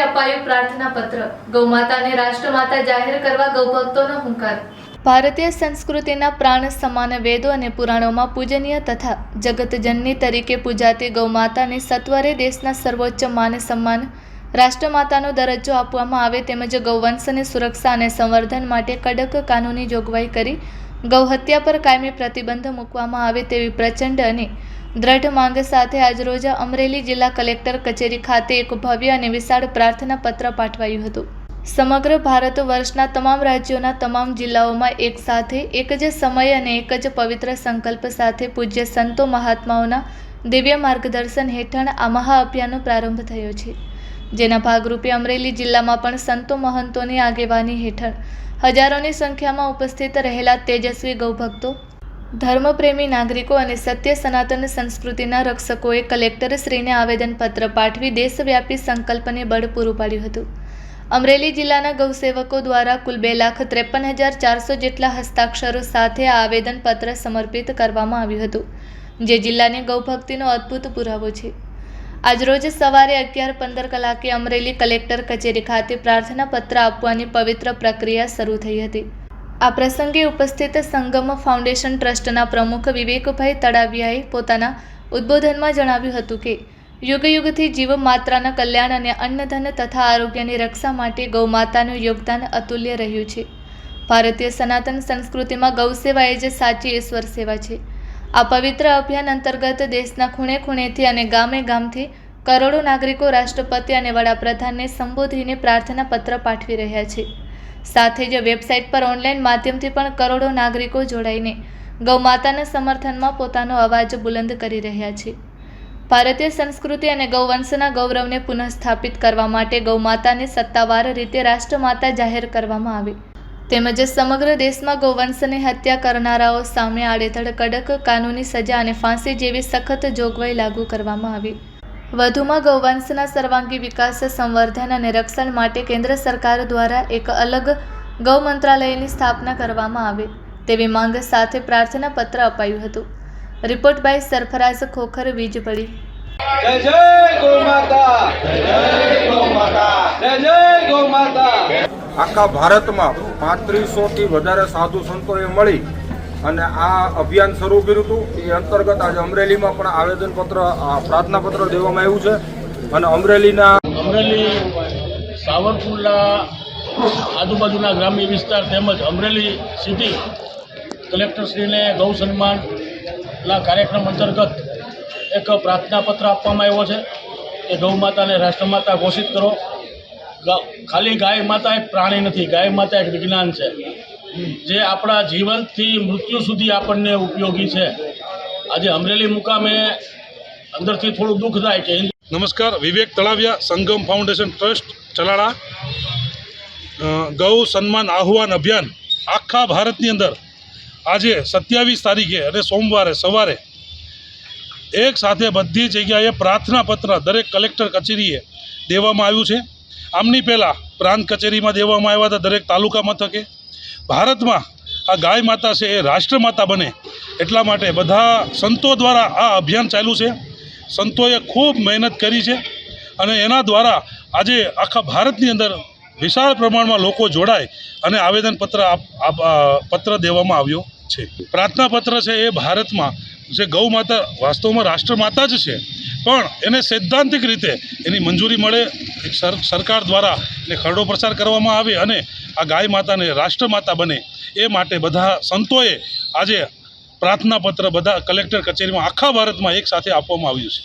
અપાયું પ્રાર્થના પત્ર। ગૌમાતાને રાષ્ટ્રમાતા જાહેર કરવા ગૌભક્તોનો હુંકાર। ભારતીય સંસ્કૃતિના પ્રાણ સમાન વેદો અને પુરાણોમાં પૂજનીય તથા જગતજનની તરીકે પૂજાતી ગૌમાતાને સત્વરે દેશના સર્વોચ્ચ માન સન્માન રાષ્ટ્રમાતાનો દરજ્જો આપવામાં આવે તેમજ ગૌવંશની સુરક્ષા અને સંવર્ધન માટે કડક કાનૂની જોગવાઈ કરી ગૌહત્યા પર કાયમી પ્રતિબંધ મૂકવામાં આવે તેવી પ્રચંડ અને દ્રઢ માંગ સાથે આજરોજ અમરેલી જિલ્લા કલેક્ટર કચેરી ખાતે એક ભવ્ય અને વિશાળ પ્રાર્થના પત્ર પાઠવાયું હતું। સમગ્ર ભારત વર્ષના તમામ રાજ્યોના તમામ જિલ્લાઓમાં એક સાથે એક જ સમય અને એક જ પવિત્ર સંકલ્પ સાથે પૂજ્ય સંતો મહાત્માઓના દિવ્ય માર્ગદર્શન હેઠળ આ મહાઅભિયાનનો પ્રારંભ થયો છે, જેના ભાગરૂપે અમરેલી જિલ્લામાં પણ સંતો મહંતોની આગેવાની હેઠળ હજારોની સંખ્યામાં ઉપસ્થિત રહેલા તેજસ્વી ગૌભક્તો, ધર્મપ્રેમી નાગરિકો અને સત્ય સનાતન સંસ્કૃતિના રક્ષકોએ કલેક્ટરશ્રીને આવેદનપત્ર પાઠવી દેશવ્યાપી સંકલ્પને બળ પૂરું પાડ્યું હતું। અમરેલી જિલ્લાના ગૌસેવકો દ્વારા કુલ 2,53,400 જેટલા હસ્તાક્ષરો સાથે આ આવેદનપત્ર સમર્પિત કરવામાં આવ્યું હતું, જે જિલ્લાની ગૌભક્તિનો અદ્ભુત પુરાવો છે। આજરોજ સવારે 11:15 કલાકે અમરેલી કલેક્ટર કચેરી ખાતે પ્રાર્થના પત્ર આપવાની પવિત્ર પ્રક્રિયા શરૂ થઈ હતી। આ પ્રસંગે ઉપસ્થિત સંગમ ફાઉન્ડેશન ટ્રસ્ટના પ્રમુખ વિવેકભાઈ તળાવિયાએ પોતાના ઉદ્બોધનમાં જણાવ્યું હતું કે યુગ યુગથી જીવ માત્રાના કલ્યાણ અને અન્નધન તથા આરોગ્યની રક્ષા માટે ગૌમાતાનું યોગદાન અતુલ્ય રહ્યું છે। ભારતીય સનાતન સંસ્કૃતિમાં ગૌસેવા એ જ સાચી ઈશ્વર સેવા છે। આ પવિત્ર અભિયાન અંતર્ગત દેશના ખૂણે ખૂણેથી અને ગામે ગામથી કરોડો નાગરિકો રાષ્ટ્રપતિ અને વડાપ્રધાનને સંબોધીને પ્રાર્થના પત્ર પાઠવી રહ્યા છે। સાથે જ વેબસાઇટ પર ઓનલાઈન માધ્યમથી પણ કરોડો નાગરિકો જોડાઈને ગૌમાતાના સમર્થનમાં પોતાનો અવાજ બુલંદ કરી રહ્યા છે। ભારતીય સંસ્કૃતિ અને ગૌવંશના ગૌરવને પુનઃસ્થાપિત કરવા માટે ગૌમાતાને સત્તાવાર રીતે રાષ્ટ્રમાતા જાહેર કરવામાં આવે તેમજ સમગ્ર દેશમાં ગૌવંશની હત્યા કરનારાઓ સામે આડેધડ કડક કાનૂની સજા અને ફાંસી જેવી સખત જોગવાઈ લાગુ કરવામાં આવે। વધુમાં ગૌવંશના સર્વાંગી વિકાસ, સંવર્ધન અને રક્ષણ માટે કેન્દ્ર સરકાર દ્વારા એક અલગ ગૌ મંત્રાલયની સ્થાપના કરવામાં આવે તેવી માંગ સાથે પ્રાર્થના પત્ર અપાયું હતું। Report by Sarfaraz Khokhar, Vijpadi. जय जय गौ माता, जय जय गौ माता, जय जय गौ माता। આખા ભારતમાં 3500 થી વધારે સાધુ સંતોએ મળી અને આ અભિયાન શરૂ કર્યું હતું। એ અંતર્ગત આજે અમરેલીમાં પણ આવેદનપત્ર પ્રાર્થના પત્ર દેવામાં આવ્યું છે અને અમરેલી સાવરકુંડલા આજુબાજુના ગ્રામ્ય વિસ્તાર તેમજ અમરેલી સિટી કલેક્ટરશ્રીને ગૌ સન્માનના કાર્યક્રમ અંતર્ગત એક પ્રાર્થના પત્ર આપવામાં આવ્યો છે કે ગૌ માતાને રાષ્ટ્રમાતા ઘોષિત કરો। ખાલી ગાય માતા એક પ્રાણી નથી, ગાય માતા એક વિજ્ઞાન છે જે આપણા જીવનથી મૃત્યુ સુધી આપણને ઉપયોગી છે। આજે અમરેલી મુકામે અંદરથી થોડું દુઃખ થાય કે નમસ્કાર, વિવેક તળાવિયા, સંગમ ફાઉન્ડેશન ટ્રસ્ટ ચલાળા। ગૌ સન્માન આહ્વાન અભિયાન આખા ભારતની અંદર આજે 27 તારીખે અને સોમવારે સવારે એક સાથે બધી જગ્યાએ પ્રાર્થના પત્ર દરેક કલેક્ટર કચેરીએ દેવામાં આવ્યું છે। આમની પહેલાં પ્રાંત કચેરીમાં દેવામાં આવ્યા હતા, દરેક તાલુકા મથકે। ભારતમાં આ ગાય માતા છે એ રાષ્ટ્રમાતા બને એટલા માટે બધા સંતો દ્વારા આ અભિયાન ચાલ્યું છે। સંતોએ ખૂબ મહેનત કરી છે અને એના દ્વારા આજે આખા ભારતની અંદર વિશાળ પ્રમાણમાં લોકો જોડાય અને પત્ર દેવામાં આવ્યો છે। પ્રાર્થના પત્ર છે એ ભારતમાં જે ગૌ માતા વાસ્તવમાં રાષ્ટ્રમાતા જ છે, પણ એને સૈદ્ધાંતિક રીતે એની મંજૂરી મળે, સરકાર દ્વારા એને ખરડો પ્રચાર કરવામાં આવે અને આ ગાય માતાને રાષ્ટ્રમાતા બને એ માટે બધા સંતોએ આજે પ્રાર્થના પત્ર બધા કલેક્ટર કચેરીમાં આખા ભારતમાં એક સાથે આપવામાં આવ્યું છે।